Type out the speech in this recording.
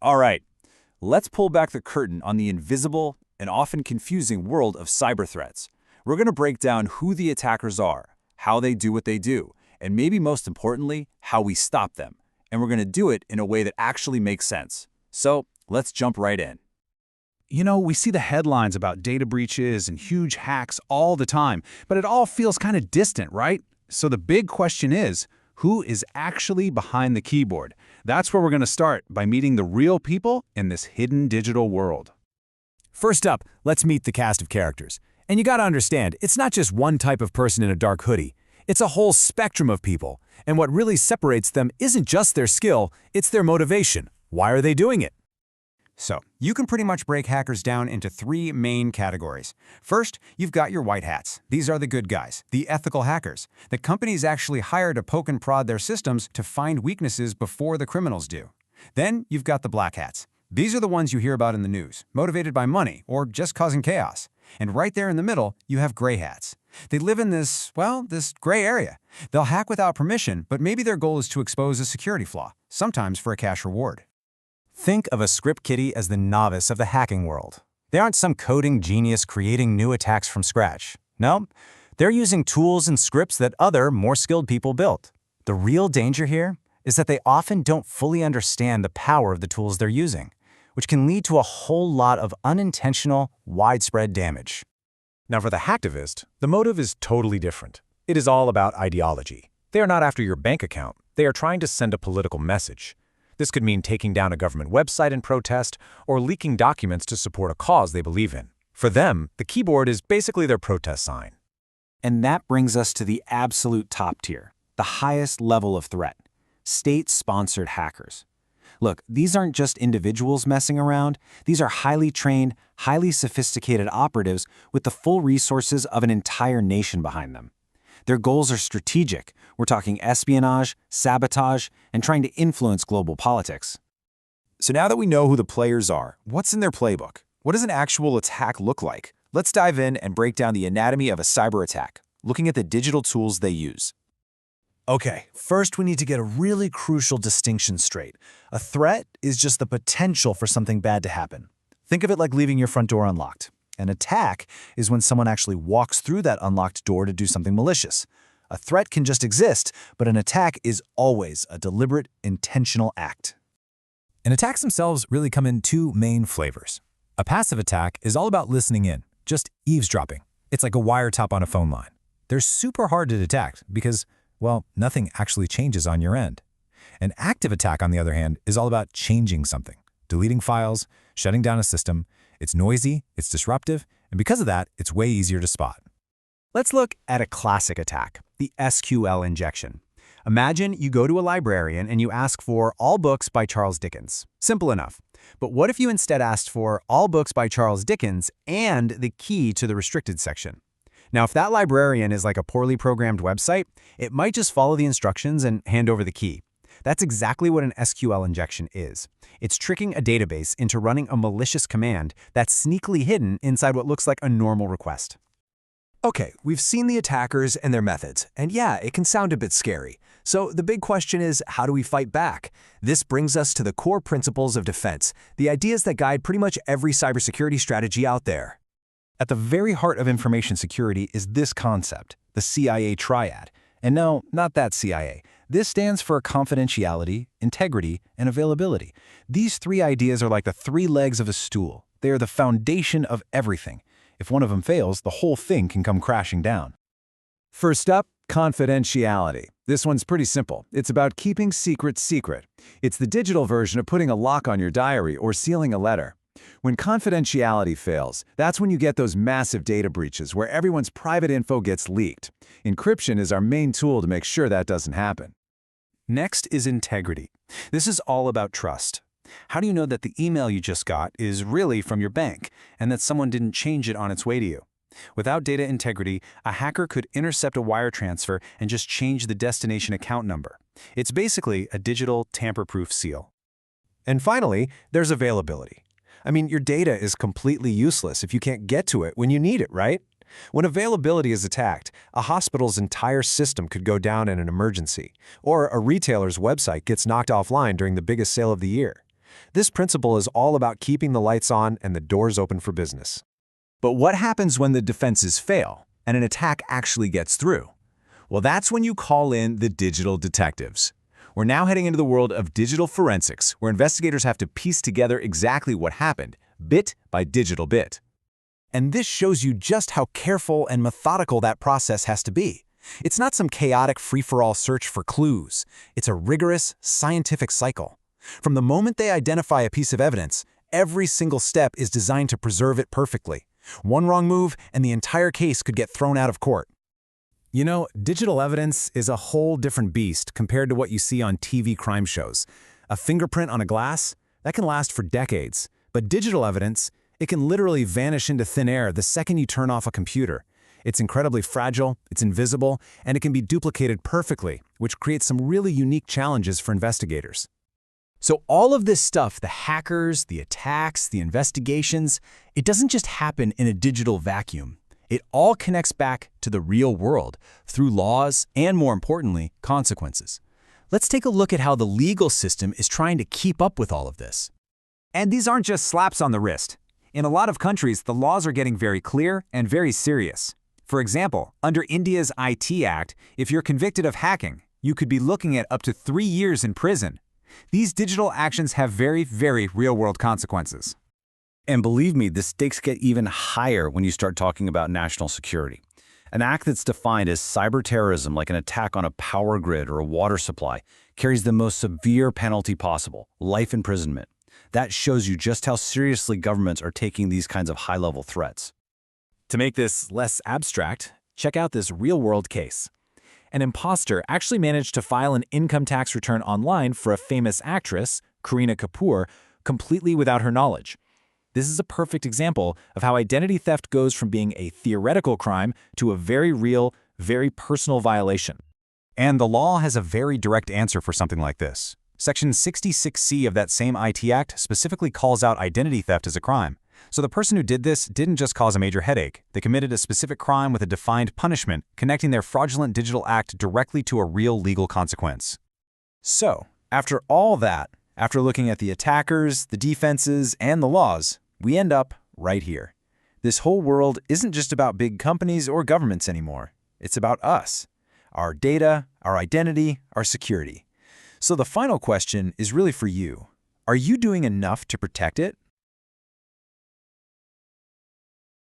All right, let's pull back the curtain on the invisible and often confusing world of cyber threats. We're going to break down who the attackers are, how they do what they do, and maybe most importantly, how we stop them. And we're going to do it in a way that actually makes sense. So let's jump right in. You know, we see the headlines about data breaches and huge hacks all the time, but it all feels kind of distant, right? So the big question is, who is actually behind the keyboard? That's where we're going to start, by meeting the real people in this hidden digital world. First up, let's meet the cast of characters. And you gotta understand, it's not just one type of person in a dark hoodie. It's a whole spectrum of people. And what really separates them isn't just their skill, it's their motivation. Why are they doing it? So, you can pretty much break hackers down into three main categories. First, you've got your white hats. These are the good guys, the ethical hackers. The companies actually hire to poke and prod their systems to find weaknesses before the criminals do. Then, you've got the black hats. These are the ones you hear about in the news, motivated by money or just causing chaos. And right there in the middle, you have gray hats. They live in this gray area. They'll hack without permission, but maybe their goal is to expose a security flaw, sometimes for a cash reward. Think of a script kiddie as the novice of the hacking world. They aren't some coding genius creating new attacks from scratch. No, they're using tools and scripts that other, more skilled people built. The real danger here is that they often don't fully understand the power of the tools they're using, which can lead to a whole lot of unintentional, widespread damage. Now for the hacktivist, the motive is totally different. It is all about ideology. They are not after your bank account. They are trying to send a political message. This could mean taking down a government website in protest or leaking documents to support a cause they believe in. For them, the keyboard is basically their protest sign. And that brings us to the absolute top tier, the highest level of threat, state-sponsored hackers. Look, these aren't just individuals messing around. These are highly trained, highly sophisticated operatives with the full resources of an entire nation behind them. Their goals are strategic. We're talking espionage, sabotage, and trying to influence global politics. So now that we know who the players are, what's in their playbook? What does an actual attack look like? Let's dive in and break down the anatomy of a cyber attack, looking at the digital tools they use. Okay, first we need to get a really crucial distinction straight. A threat is just the potential for something bad to happen. Think of it like leaving your front door unlocked. An attack is when someone actually walks through that unlocked door to do something malicious. A threat can just exist, but an attack is always a deliberate, intentional act. And attacks themselves really come in two main flavors. A passive attack is all about listening in, just eavesdropping. It's like a wiretap on a phone line. They're super hard to detect because, well, nothing actually changes on your end. An active attack, on the other hand, is all about changing something, deleting files, shutting down a system. It's noisy, it's disruptive, and because of that, it's way easier to spot. Let's look at a classic attack, the SQL injection. Imagine you go to a librarian and you ask for all books by Charles Dickens. Simple enough. But what if you instead asked for all books by Charles Dickens and the key to the restricted section? Now, if that librarian is like a poorly programmed website, it might just follow the instructions and hand over the key. That's exactly what an SQL injection is. It's tricking a database into running a malicious command that's sneakily hidden inside what looks like a normal request. Okay, we've seen the attackers and their methods, and yeah, it can sound a bit scary. So the big question is, how do we fight back? This brings us to the core principles of defense, the ideas that guide pretty much every cybersecurity strategy out there. At the very heart of information security is this concept, the CIA triad. And no, not that CIA. This stands for confidentiality, integrity, and availability. These three ideas are like the three legs of a stool. They are the foundation of everything. If one of them fails, the whole thing can come crashing down. First up, confidentiality. This one's pretty simple. It's about keeping secrets secret. It's the digital version of putting a lock on your diary or sealing a letter. When confidentiality fails, that's when you get those massive data breaches where everyone's private info gets leaked. Encryption is our main tool to make sure that doesn't happen. Next is integrity. This is all about trust. How do you know that the email you just got is really from your bank and that someone didn't change it on its way to you? Without data integrity, a hacker could intercept a wire transfer and just change the destination account number. It's basically a digital tamper-proof seal. And finally, there's availability. I mean, your data is completely useless if you can't get to it when you need it, right? When availability is attacked, a hospital's entire system could go down in an emergency, or a retailer's website gets knocked offline during the biggest sale of the year. This principle is all about keeping the lights on and the doors open for business. But what happens when the defenses fail and an attack actually gets through? Well, that's when you call in the digital detectives. We're now heading into the world of digital forensics, where investigators have to piece together exactly what happened, bit by digital bit. And this shows you just how careful and methodical that process has to be. It's not some chaotic free-for-all search for clues. It's a rigorous, scientific cycle. From the moment they identify a piece of evidence, every single step is designed to preserve it perfectly. One wrong move, and the entire case could get thrown out of court. You know, digital evidence is a whole different beast compared to what you see on TV crime shows. A fingerprint on a glass, that can last for decades. But digital evidence, it can literally vanish into thin air the second you turn off a computer. It's incredibly fragile, it's invisible, and it can be duplicated perfectly, which creates some really unique challenges for investigators. So all of this stuff, the hackers, the attacks, the investigations, it doesn't just happen in a digital vacuum. It all connects back to the real world through laws and, more importantly, consequences. Let's take a look at how the legal system is trying to keep up with all of this. And these aren't just slaps on the wrist. In a lot of countries, the laws are getting very clear and very serious. For example, under India's IT Act, if you're convicted of hacking, you could be looking at up to 3 years in prison. These digital actions have very, very real-world consequences. And believe me, the stakes get even higher when you start talking about national security. An act that's defined as cyber terrorism, like an attack on a power grid or a water supply, carries the most severe penalty possible, life imprisonment. That shows you just how seriously governments are taking these kinds of high-level threats. To make this less abstract, check out this real-world case. An imposter actually managed to file an income tax return online for a famous actress, Kareena Kapoor, completely without her knowledge. This is a perfect example of how identity theft goes from being a theoretical crime to a very real, very personal violation. And the law has a very direct answer for something like this. Section 66C of that same IT Act specifically calls out identity theft as a crime. So the person who did this didn't just cause a major headache. They committed a specific crime with a defined punishment, connecting their fraudulent digital act directly to a real legal consequence. So, after all that, after looking at the attackers, the defenses, and the laws, we end up right here. This whole world isn't just about big companies or governments anymore. It's about us, our data, our identity, our security. So the final question is really for you. Are you doing enough to protect it?